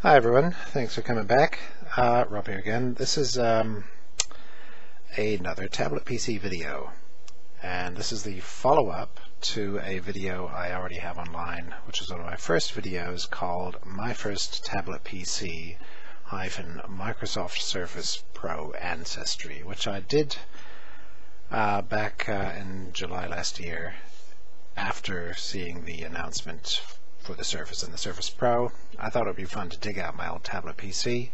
Hi everyone, thanks for coming back. Rob here again. This is another tablet PC video, and this is the follow-up to a video I already have online, which is one of my first videos called My First Tablet PC Microsoft Surface Pro Ancestry, which I did back in July last year after seeing the announcement for the Surface and the Surface Pro. I thought it would be fun to dig out my old tablet PC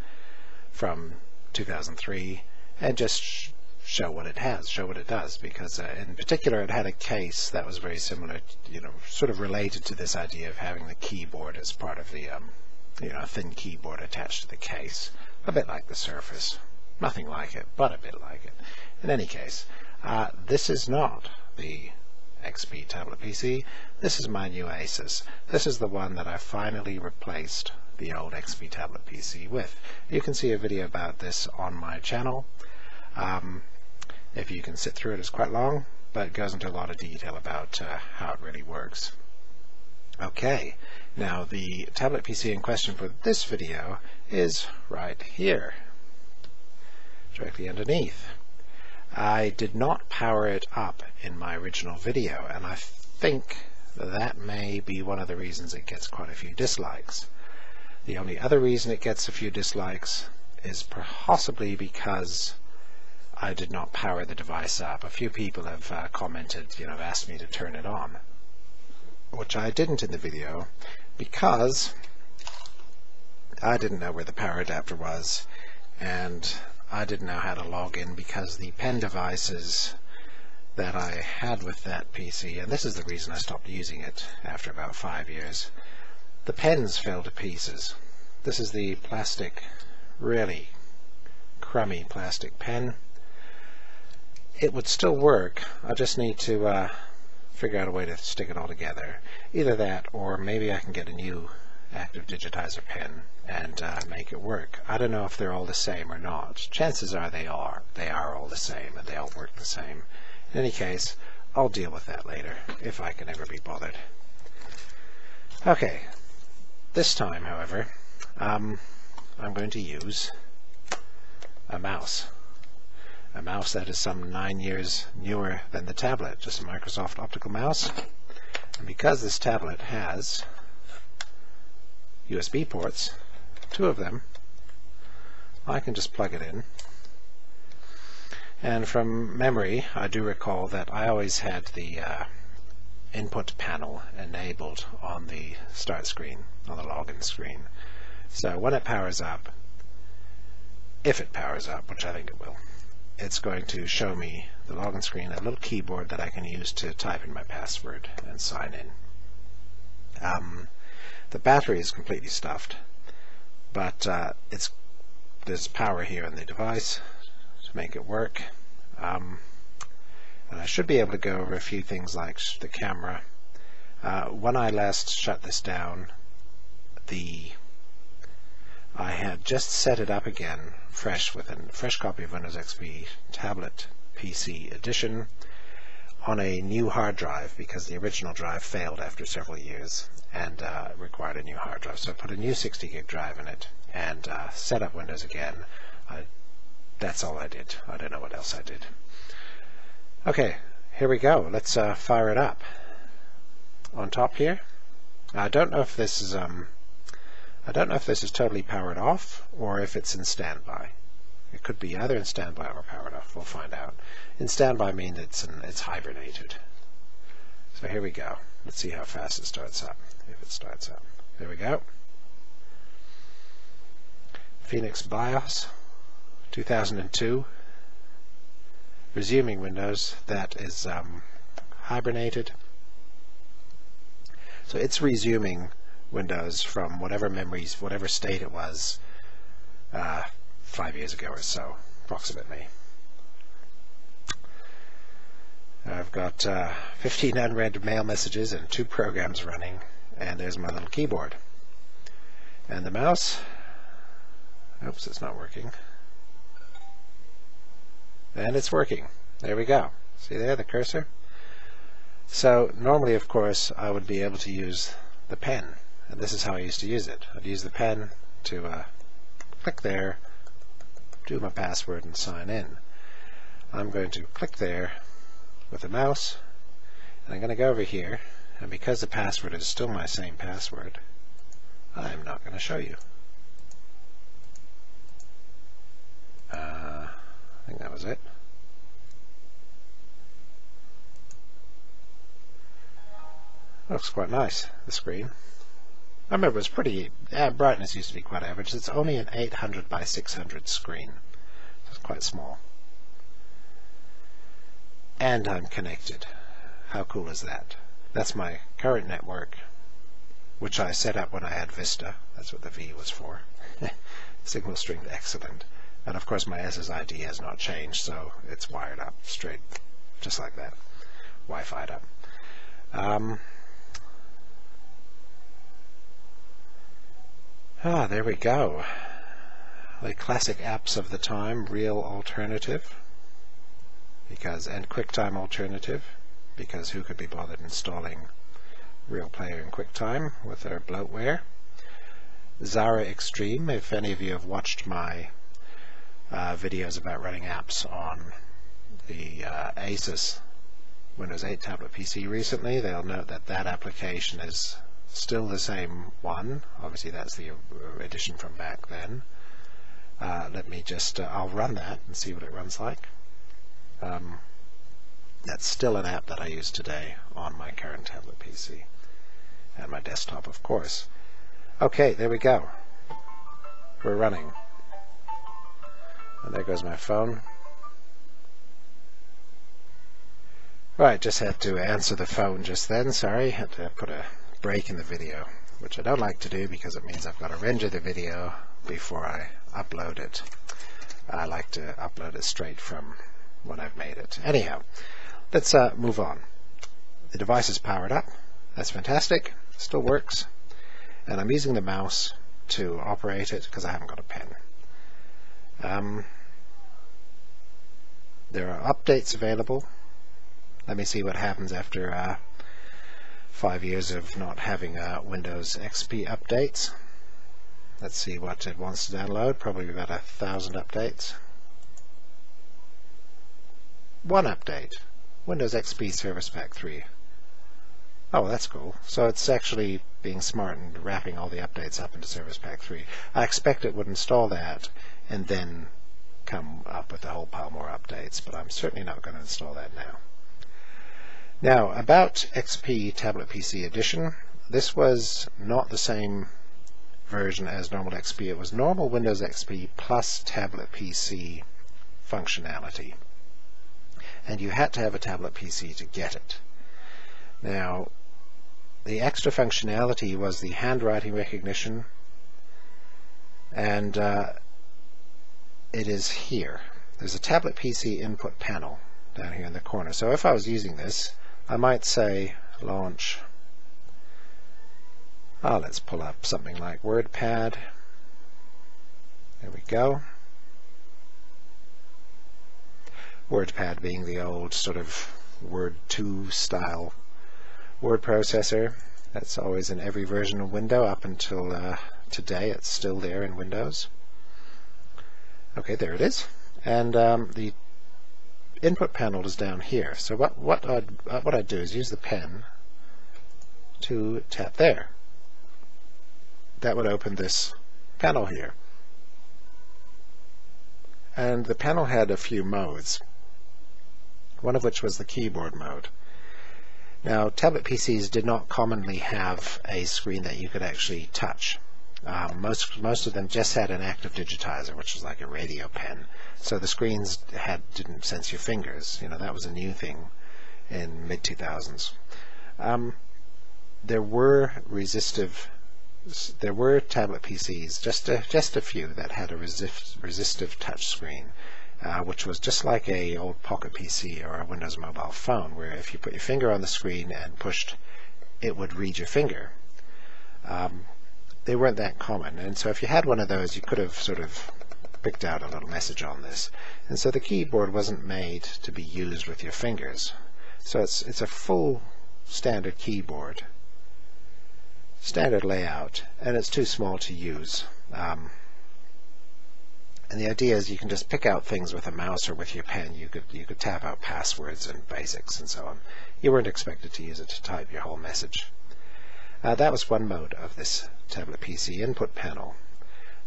from 2003 and just show what it has, show what it does, because in particular it had a case that was very similar, sort of related to this idea of having the keyboard as part of the, a thin keyboard attached to the case, a bit like the Surface. Nothing like it, but a bit like it. In any case, this is not the XP tablet PC. This is my new Asus. This is the one that I finally replaced the old XP tablet PC with. You can see a video about this on my channel. If you can sit through it, it's quite long, but it goes into a lot of detail about how it really works. Okay, now the tablet PC in question for this video is right here, directly underneath. I did not power it up in my original video, and I think that may be one of the reasons it gets quite a few dislikes. The only other reason it gets a few dislikes is possibly because I did not power the device up. A few people have commented, asked me to turn it on, which I didn't in the video because I didn't know where the power adapter was, and I didn't know how to log in because the pen devices that I had with that PC, and this is the reason I stopped using it after about 5 years, the pens fell to pieces. This is the plastic, really crummy plastic pen. It would still work. I just need to figure out a way to stick it all together. Either that, or maybe I can get a new active digitizer pen and make it work. I don't know if they're all the same or not. Chances are they are all the same and they all work the same. In any case, I'll deal with that later if I can ever be bothered. Okay, this time however I'm going to use a mouse that is some 9 years newer than the tablet, just a Microsoft optical mouse. And because this tablet has USB ports, 2 of them, I can just plug it in. And from memory, I do recall that I always had the input panel enabled on the start screen, on the login screen. So when it powers up, if it powers up, which I think it will, it's going to show me the login screen, a little keyboard that I can use to type in my password and sign in. The battery is completely stuffed, but there's power here in the device to make it work. And I should be able to go over a few things like the camera. When I last shut this down, I had just set it up again fresh with a fresh copy of Windows XP Tablet PC Edition on a new hard drive, because the original drive failed after several years and required a new hard drive. So I put a new 60 gig drive in it and set up Windows again. That's all I did. I don't know what else I did. Okay, here we go. Let's fire it up. On top here, I don't know if this is totally powered off or if it's in standby. It could be either in standby or powered off. We'll find out. In standby means it's hibernated. So here we go. Let's see how fast it starts up. If it starts up. There we go. Phoenix BIOS 2002. Resuming Windows. That is hibernated. So it's resuming Windows from whatever memories, whatever state it was 5 years ago or so, approximately. I've got 15 unread mail messages and 2 programs running, and there's my little keyboard. And the mouse, oops, it's not working. And it's working. There we go. See there, the cursor? So normally, of course, I would be able to use the pen, and this is how I used to use it. I'd use the pen, to click there, do my password, and sign in. I'm going to click there with the mouse, and I'm going to go over here, and because the password is still my same password, I'm not going to show you. I think that was it. Looks quite nice, the screen. I remember it was pretty, brightness used to be quite average. It's only an 800 by 600 screen, so it's quite small. And I'm connected. How cool is that? That's my current network, which I set up when I had Vista. That's what the V was for. Signal string excellent. And of course my SSID has not changed, so it's wired up straight, just like that. Wi-Fi'd up. There we go. The classic apps of the time, real alternative, and QuickTime alternative, because who could be bothered installing Real Player in QuickTime with their bloatware. Zara Extreme, if any of you have watched my videos about running apps on the Asus Windows 8 tablet PC recently, they'll note that that application is still the same one. Obviously that's the edition from back then. Let me just, I'll run that and see what it runs like. That's still an app that I use today on my current tablet PC and my desktop, of course. Okay, there we go. We're running. And there goes my phone. Right, just had to answer the phone just then, sorry. Had to put a break in the video, which I don't like to do because it means I've got to render the video before I upload it. I like to upload it straight from when I've made it. Anyhow, let's move on. The device is powered up. That's fantastic. Still works. And I'm using the mouse to operate it because I haven't got a pen. There are updates available. Let me see what happens after 5 years of not having Windows XP updates. Let's see what it wants to download. Probably about 1,000 updates. One update. Windows XP Service Pack 3. Oh, that's cool. So it's actually being smart and wrapping all the updates up into Service Pack 3. I expect it would install that and then come up with a whole pile more updates, but I'm certainly not going to install that now. Now, about XP Tablet PC Edition, this was not the same version as normal XP. It was normal Windows XP plus Tablet PC functionality. And you had to have a Tablet PC to get it. Now, the extra functionality was the handwriting recognition, and it is here. There's a Tablet PC input panel down here in the corner. So if I was using this, I might say launch. Let's pull up something like WordPad. There we go. WordPad being the old sort of Word 2 style word processor. That's always in every version of Windows up until today. It's still there in Windows. Okay, there it is. And the input panel is down here. So what I'd do is use the pen to tap there. That would open this panel here. And the panel had a few modes, one of which was the keyboard mode. Now, tablet PCs did not commonly have a screen that you could actually touch. Most of them just had an active digitizer, which was like a radio pen. So the screens didn't sense your fingers. You know, that was a new thing in mid-2000s. There were tablet PCs, just a few, that had a resistive touch screen, which was just like a old Pocket PC or a Windows Mobile phone, where if you put your finger on the screen and pushed, it would read your finger. They weren't that common, and so if you had one of those, you could have sort of picked out a little message on this. And so the keyboard wasn't made to be used with your fingers. So it's a full standard keyboard, standard layout, and it's too small to use And the idea is you can just pick out things with a mouse or with your pen. You could tap out passwords and basics and so on. You weren't expected to use it to type your whole message. That was one mode of this tablet PC input panel.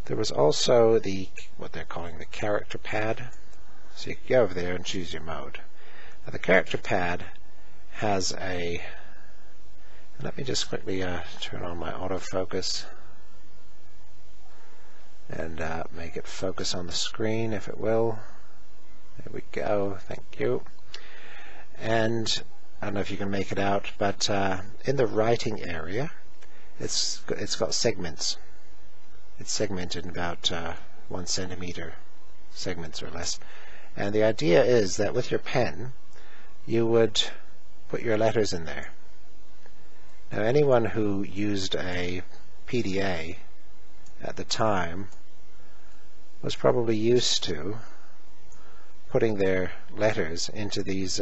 There was also what they're calling the character pad. So you can go over there and choose your mode. Now the character pad has let me just quickly turn on my autofocus and make it focus on the screen, if it will. There we go, thank you. And I don't know if you can make it out, but in the writing area, it's got segments. It's segmented in about 1 centimeter segments or less. And the idea is that with your pen, you would put your letters in there. Now, anyone who used a PDA at the time was probably used to putting their letters into these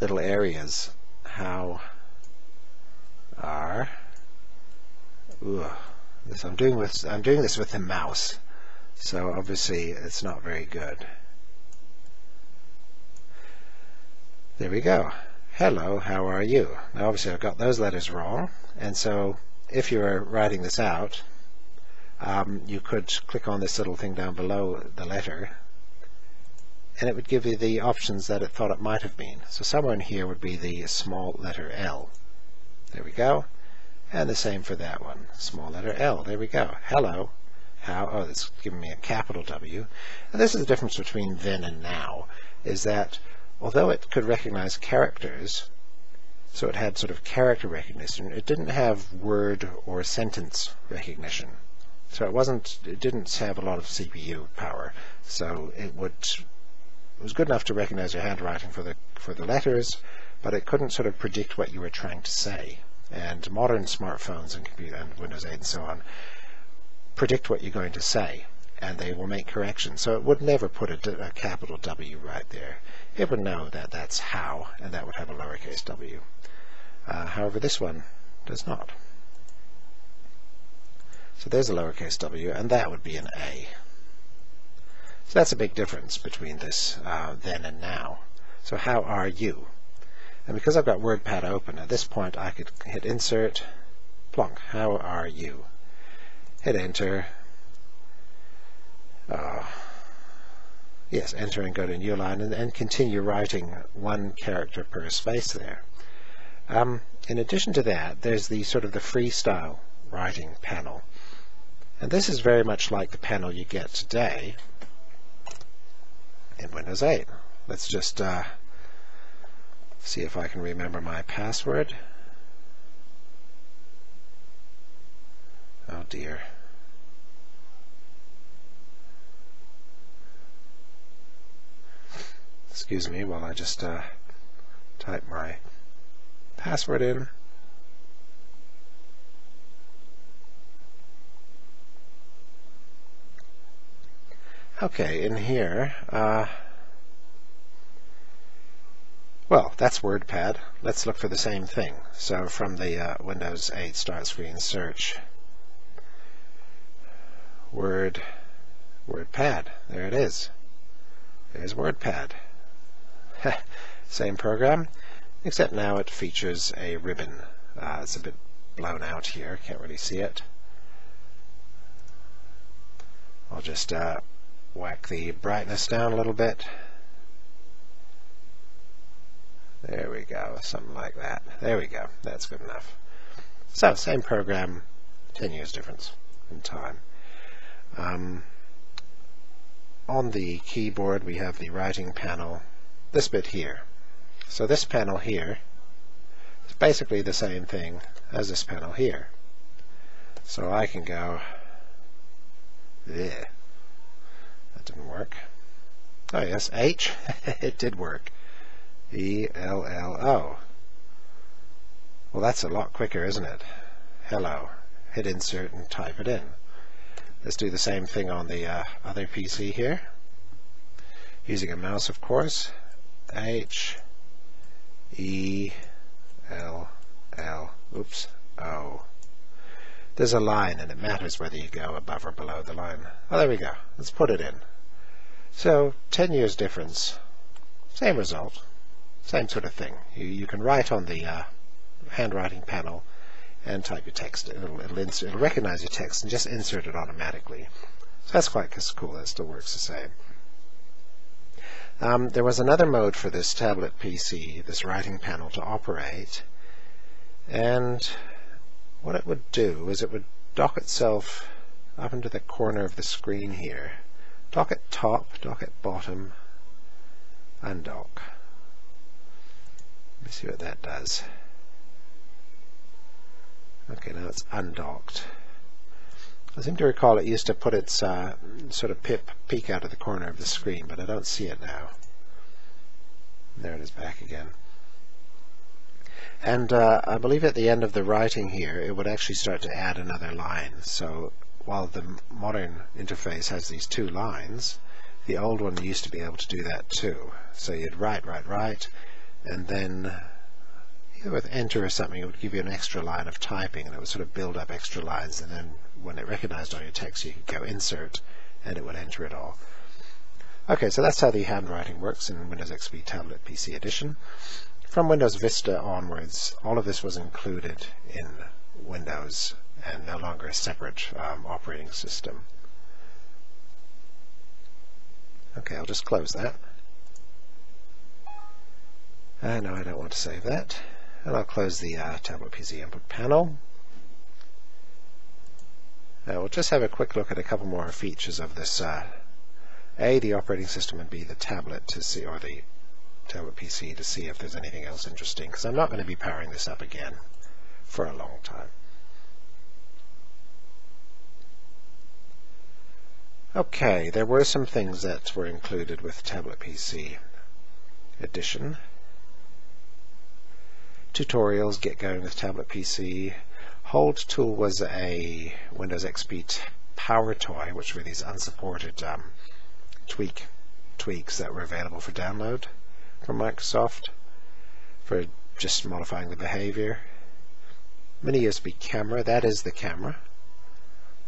little areas. How are I'm doing this with the mouse, so obviously it's not very good. There we go. Hello, how are you? Now obviously I've got those letters wrong, and so if you were writing this out, you could click on this little thing down below the letter, and it would give you the options that it thought it might have been. So somewhere in here would be the small letter L. There we go. And the same for that one. Small letter L. There we go. Hello. How? Oh, it's giving me a capital W. And this is the difference between then and now, is that although it could recognize characters, so it had sort of character recognition, it didn't have word or sentence recognition. So it didn't have a lot of CPU power. So it was good enough to recognize your handwriting for the letters, but it couldn't sort of predict what you were trying to say. And modern smartphones and Windows 8 and so on predict what you're going to say, and they will make corrections. So it would never put a capital W right there. It would know that that's how, and that would have a lowercase w. However, this one does not. So there's a lowercase w, and that would be an A. So that's a big difference between this then and now. So how are you? And because I've got WordPad open, at this point I could hit Insert, plonk, how are you? Hit Enter. Yes, enter and go to a new line, and continue writing one character per space there. In addition to that, there's the sort of the freestyle writing panel. And this is very much like the panel you get today in Windows 8. Let's just see if I can remember my password. Oh dear. Excuse me while I just type my password in. Okay, in here, well, that's WordPad. Let's look for the same thing. So from the Windows 8 Start Screen, search WordPad. There it is. There's WordPad. Same program, except now it features a ribbon. It's a bit blown out here, can't really see it. I'll just whack the brightness down a little bit. There we go, something like that. There we go, that's good enough. So, same program, 10 years difference in time. On the keyboard we have the writing panel, this bit here. So this panel here is basically the same thing as this panel here. So I can go there. That didn't work. Oh yes, H. It did work. E-L-L-O. Well, that's a lot quicker, isn't it? Hello. Hit Insert and type it in. Let's do the same thing on the other PC here. Using a mouse, of course. H E L L. Oops. O. there's a line, and it matters whether you go above or below the line. Oh, there we go. Let's put it in. So 10 years difference, same result, same sort of thing. You can write on the handwriting panel and type your text. It'll recognize your text and just insert it automatically. So that's quite cool. That still works the same. There was another mode for this tablet PC, this writing panel, to operate, and what it would do is it would dock itself up into the corner of the screen here. Dock at top, dock at bottom, undock. Let me see what that does. Okay, now it's undocked. I seem to recall it used to put its sort of peek out of the corner of the screen, but I don't see it now. There it is back again. And I believe at the end of the writing here, it would actually start to add another line. So while the modern interface has these 2 lines, the old one used to be able to do that too. So you'd write, and then either with enter or something, it would give you an extra line of typing, and it would sort of build up extra lines, and then when it recognized all your text, you could go insert, and it would enter it all. Okay, so that's how the handwriting works in Windows XP Tablet PC Edition. From Windows Vista onwards, all of this was included in Windows and no longer a separate operating system. Okay, I'll just close that. No, I don't want to save that. And I'll close the Tablet PC input panel. We'll just have a quick look at a couple more features of this. A, the operating system, and B, the tablet, to see, or the Tablet PC, to see if there's anything else interesting, because I'm not going to be powering this up again for a long time. Okay, there were some things that were included with Tablet PC Edition. Tutorials, get going with Tablet PC. Hold tool was a Windows XP power toy, which were these unsupported tweaks that were available for download from Microsoft for just modifying the behavior. Mini USB camera, that is the camera.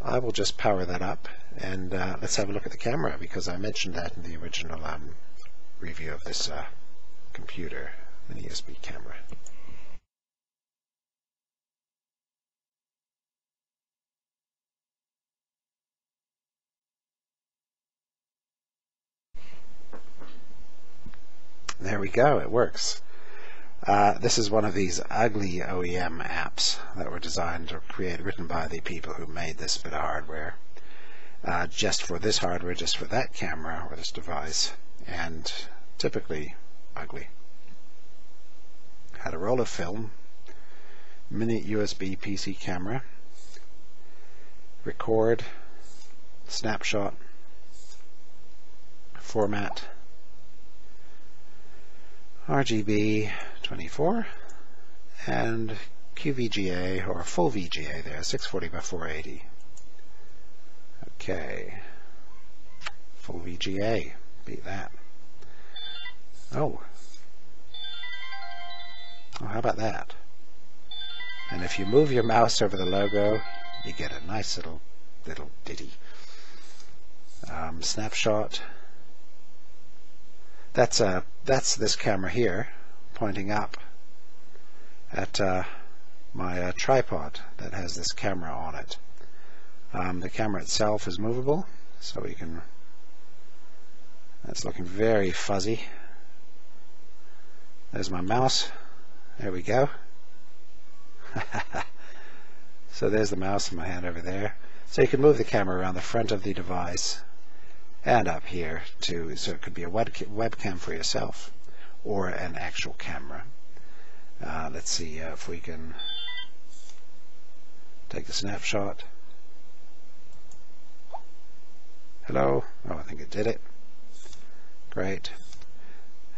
I will just power that up, and let's have a look at the camera, because I mentioned that in the original review of this computer. Mini USB camera. There we go, it works. This is one of these ugly OEM apps that were designed or written by the people who made this bit of hardware. Just for this hardware, just for that camera or this device, and typically ugly. Had a roll of film, mini USB PC camera, record, snapshot, format, RGB 24, and QVGA, or full VGA there, 640 by 480. Okay, full VGA, beat that. Oh, how about that? And if you move your mouse over the logo, you get a nice little ditty. Snapshot. That's this camera here, pointing up at my tripod that has this camera on it. The camera itself is movable, so we can. That's looking very fuzzy. There's my mouse. There we go. So there's the mouse in my hand over there. So you can move the camera around the front of the device and up here too, so it could be a webcam for yourself or an actual camera. Let's see if we can take the snapshot. Hello? Oh, I think it did it. Great.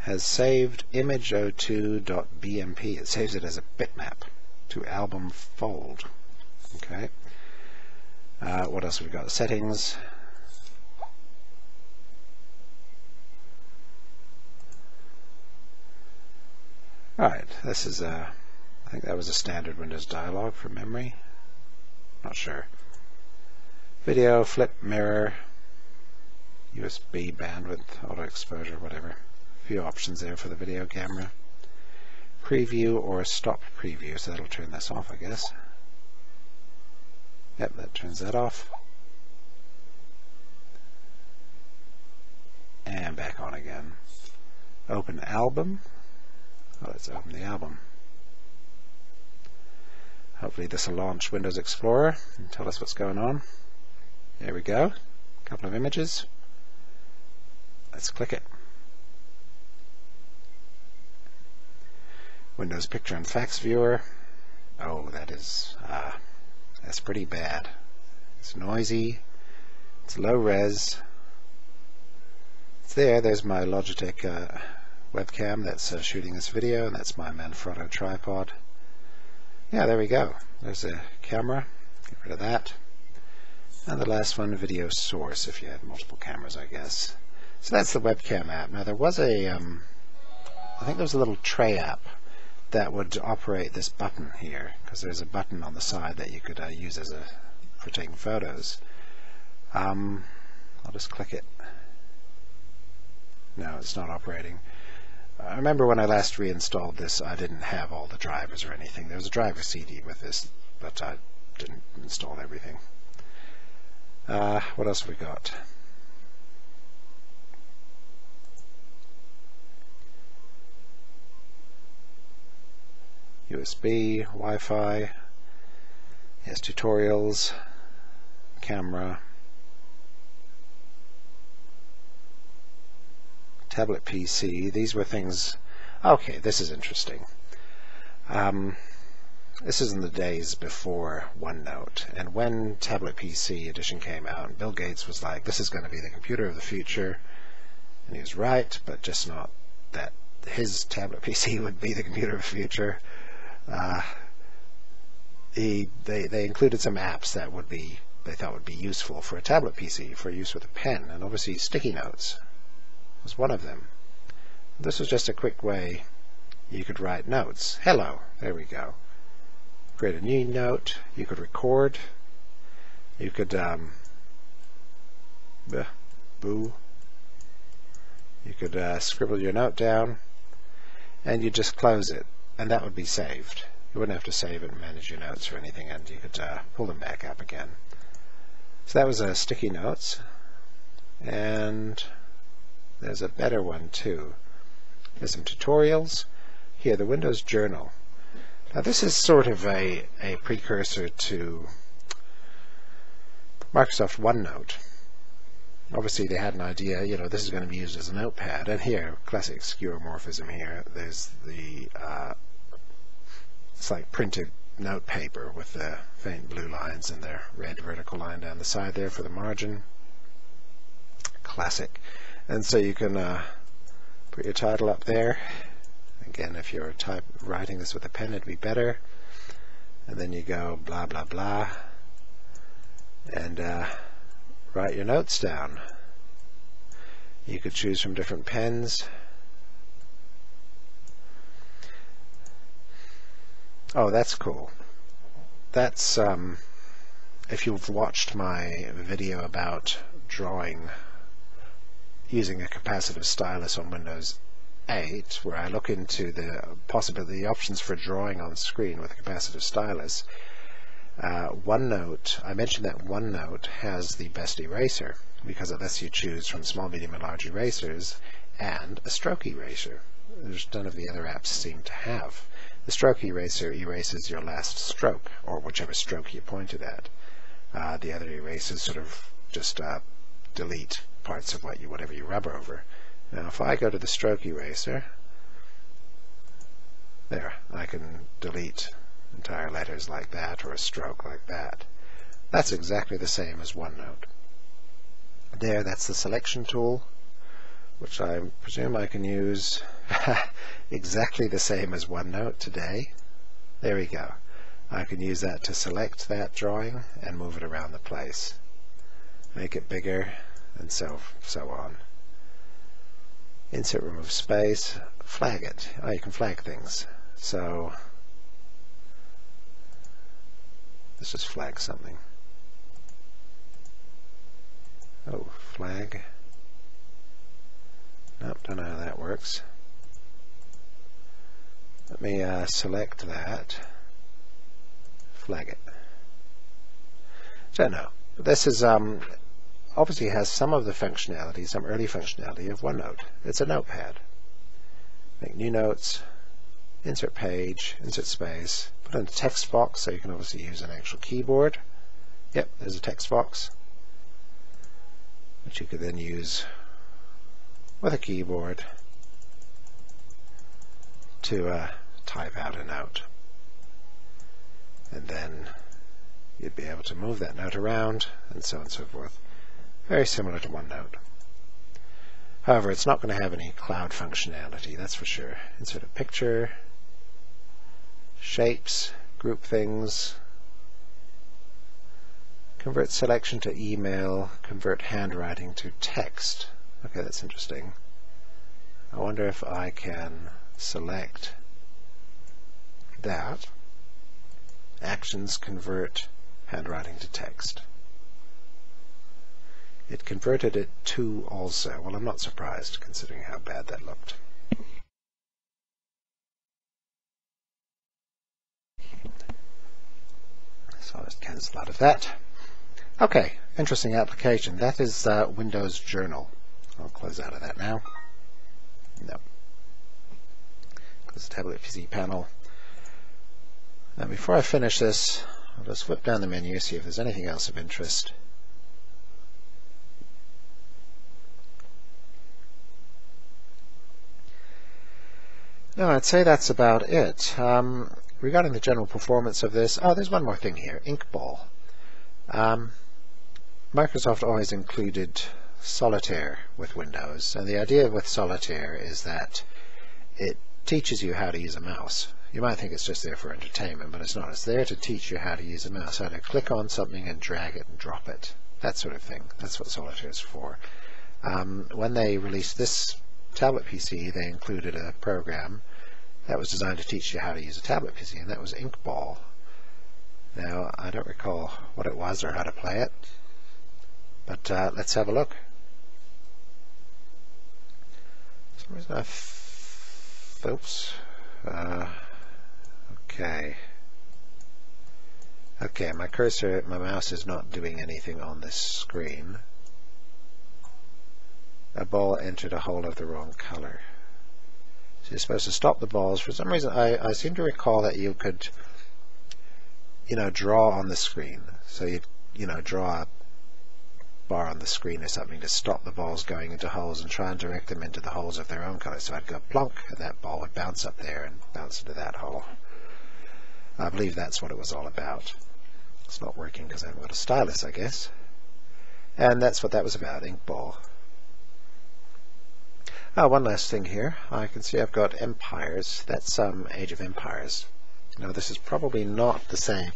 Has saved image02.bmp. It saves it as a bitmap to album fold. Okay. What else have we got? Settings. Alright, this is I think that was a standard Windows dialog from memory. not sure. Video, flip, mirror, USB, bandwidth, auto exposure, whatever. A few options there for the video camera. Preview or stop preview, so that'll turn this off, I guess. Yep, that turns that off. And back on again. Open album. Oh, let's open the album. Hopefully this will launch Windows Explorer and tell us what's going on. There we go. A couple of images. Let's click it. Windows Picture and Fax Viewer. Oh, that's pretty bad. It's noisy. It's low res. It's there. There's my Logitech webcam that's shooting this video, and that's my Manfrotto tripod. Yeah, there we go. There's a camera. Get rid of that. And the last one, video source, if you had multiple cameras, I guess. So that's the webcam app. Now there was a, I think there was a little tray app that would operate this button here, because there's a button on the side that you could use for taking photos. I'll just click it. No, it's not operating. I remember when I last reinstalled this, I didn't have all the drivers or anything. There was a driver CD with this, but I didn't install everything. What else have we got? USB, Wi-Fi, yes, tutorials, camera, tablet PC. These were things. Okay, this is interesting. This is in the days before OneNote, and when Tablet PC edition came out, Bill Gates was like, this is going to be the computer of the future, and he was right, but just not that his tablet PC would be the computer of the future. They included some apps that they thought would be useful for a tablet PC for use with a pen, and obviously sticky notes was one of them. This was just a quick way you could write notes. Hello, there we go. Create a new note. You could record. You could you could scribble your note down, and you just close it, and that would be saved. You wouldn't have to save it and manage your notes or anything, and you could pull them back up again. So that was sticky notes, and there's a better one too. There's some tutorials. Here, the Windows Journal. Now this is sort of a precursor to Microsoft OneNote. Obviously they had an idea, this is going to be used as a notepad, and here, classic skeuomorphism here, there's the, it's like printed note paper with the faint blue lines and the red vertical line down the side there for the margin. Classic. And so you can put your title up there. Again, if you're writing this with a pen, it'd be better. And then you go blah blah blah, and write your notes down. You could choose from different pens. Oh, that's cool. That's if you've watched my video about drawing using a capacitive stylus on Windows 8, where I look into the options for drawing on screen with a capacitive stylus. OneNote, I mentioned that OneNote has the best eraser because it lets you choose from small, medium, and large erasers and a stroke eraser. There's none of the other apps seem to have. The stroke eraser erases your last stroke, or whichever stroke you pointed at. The other erasers sort of just delete parts of whatever you rub over. Now if I go to the stroke eraser, there, I can delete entire letters like that, or a stroke like that. That's exactly the same as OneNote. There, that's the selection tool, which I presume I can use exactly the same as OneNote today. There we go. I can use that to select that drawing and move it around the place. Make it bigger, and so on. Insert, remove space, flag it. Oh, you can flag things. So let's just flag something. Oh, flag. Nope, don't know how that works. Let me select that. Flag it. Don't know. This is obviously has some of the functionality, some early functionality of OneNote. It's a notepad. Make new notes, insert page, insert space, put in a text box, so you can obviously use an actual keyboard. Yep, there's a text box, which you could then use with a keyboard to type out a note. And then you'd be able to move that note around, and so on and so forth. Very similar to OneNote. However, it's not going to have any cloud functionality, that's for sure. Insert a picture, shapes, group things, convert selection to email, convert handwriting to text. Okay, that's interesting. I wonder if I can select that. Actions convert handwriting to text. It converted it to also. Well, I'm not surprised considering how bad that looked. So I'll just cancel out of that. Okay, interesting application. That is Windows Journal. I'll close out of that now. No. Close the tablet PC panel. Now before I finish this, I'll just flip down the menu, see if there's anything else of interest. No, I'd say that's about it. Regarding the general performance of this, there's one more thing here, Inkball. Microsoft always included Solitaire with Windows, and the idea with Solitaire is that it teaches you how to use a mouse. You might think it's just there for entertainment, but it's not. It's there to teach you how to use a mouse, how to click on something and drag it and drop it, that sort of thing. That's what Solitaire is for. When they released this tablet PC, they included a program that was designed to teach you how to use a tablet PC, and that was Inkball. Now, I don't recall what it was or how to play it, but let's have a look. For some reason oops. Okay, my cursor, my mouse is not doing anything on this screen. A ball entered a hole of the wrong color. So you're supposed to stop the balls. For some reason, I seem to recall that you could, draw on the screen. So you'd, draw a bar on the screen or something to stop the balls going into holes and try and direct them into the holes of their own color. So I'd go plonk, and that ball would bounce up there and bounce into that hole. I believe that's what it was all about. It's not working because I haven't got a stylus, I guess. And that's what that was about, Inkball. One last thing here. I can see I've got Empires. That's Age of Empires. Now this is probably not the same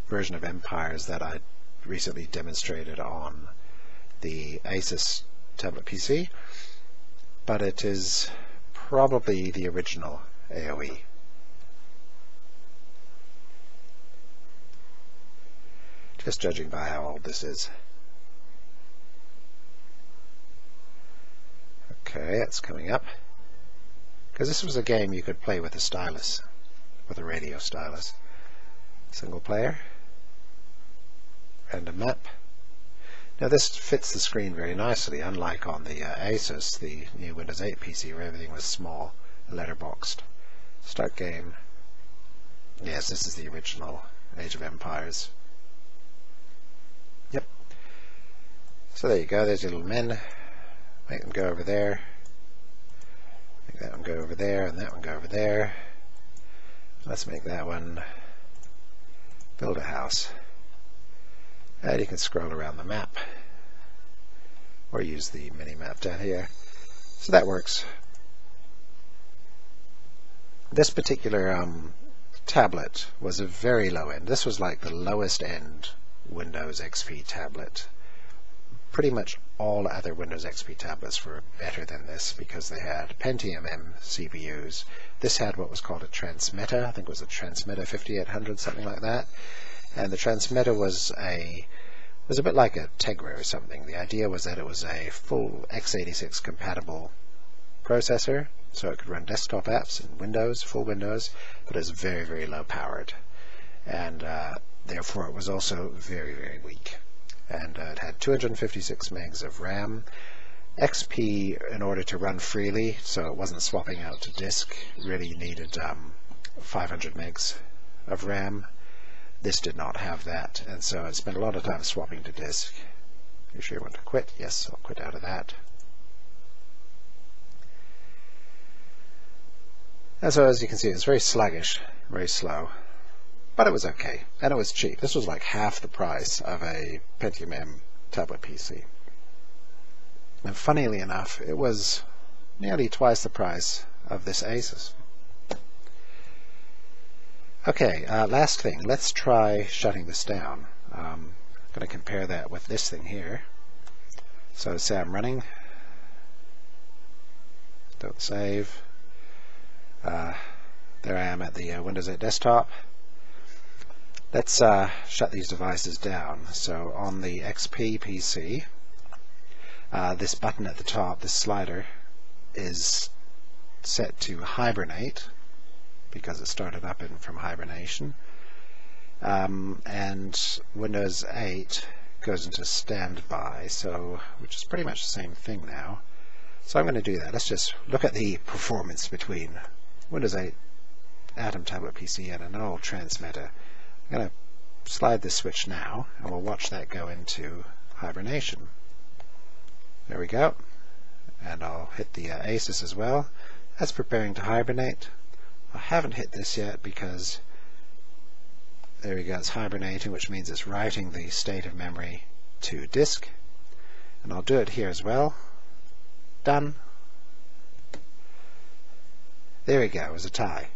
version of Empires that I recently demonstrated on the Asus tablet PC, but it is probably the original AOE. Just judging by how old this is. Okay, it's coming up. Because this was a game you could play with a stylus, with a radio stylus. Single player. Random map. Now this fits the screen very nicely, unlike on the Asus, the new Windows 8 PC, where everything was small, letterboxed. Start game. Yes, this is the original Age of Empires. Yep. So there you go, there's your little men. Make them go over there. Make that one go over there, and that one go over there. Let's make that one build a house. And you can scroll around the map, or use the mini map down here. So that works. This particular tablet was a very low end. This was like the lowest end Windows XP tablet pretty much all other Windows XP tablets were better than this because they had Pentium M CPUs. This had what was called a transmitter. I think it was a transmitter 5800, something like that. And the transmitter was a bit like a Tegra or something. The idea was that it was a full x86 compatible processor, so it could run desktop apps in Windows, full Windows, but it was very, very low powered. And therefore it was also very, very weak. And it had 256 megs of RAM. XP, in order to run freely, so it wasn't swapping out to disk, really needed 500 megs of RAM. This did not have that, and so it spent a lot of time swapping to disk. You sure you want to quit? Yes, I'll quit out of that. And so as you can see, it's very sluggish, very slow. But it was okay, and it was cheap. This was like half the price of a Pentium M tablet PC. And funnily enough, it was nearly twice the price of this Asus. Okay, last thing, let's try shutting this down. I'm going to compare that with this thing here. So say I'm running, don't save. There I am at the Windows 8 desktop. Let's shut these devices down. So on the XP PC, this button at the top, this slider, is set to hibernate because it started up from hibernation. And Windows 8 goes into standby, which is pretty much the same thing now. So I'm going to do that. Let's just look at the performance between Windows 8 Atom tablet PC and an old transmitter. I'm going to slide this switch now, and we'll watch that go into hibernation. There we go. And I'll hit the Asus as well. That's preparing to hibernate. I haven't hit this yet because there we go, it's hibernating, which means it's writing the state of memory to disk. And I'll do it here as well. Done. There we go, it was a tie.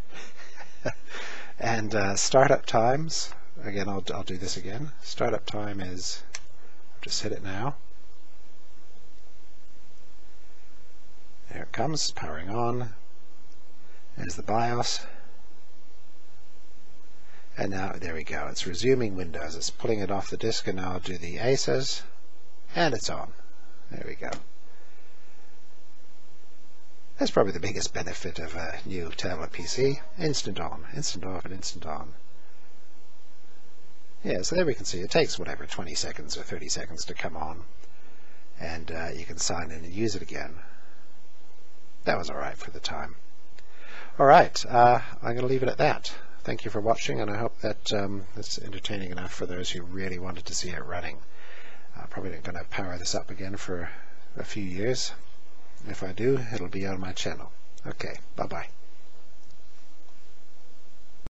And startup times, again I'll do this again. Startup time is, just hit it now. There it comes, powering on. There's the BIOS. And now, there we go, it's resuming Windows. It's pulling it off the disk, and now I'll do the Asus, and it's on. There we go. That's probably the biggest benefit of a new tablet PC. Instant on, instant off, and instant on. Yeah, so there we can see it takes whatever, 20 seconds or 30 seconds to come on. And you can sign in and use it again. That was alright for the time. Alright, I'm going to leave it at that. Thank you for watching, and I hope that it's entertaining enough for those who really wanted to see it running. Probably not going to power this up again for a few years. If I do, it'll be on my channel. Okay, bye-bye.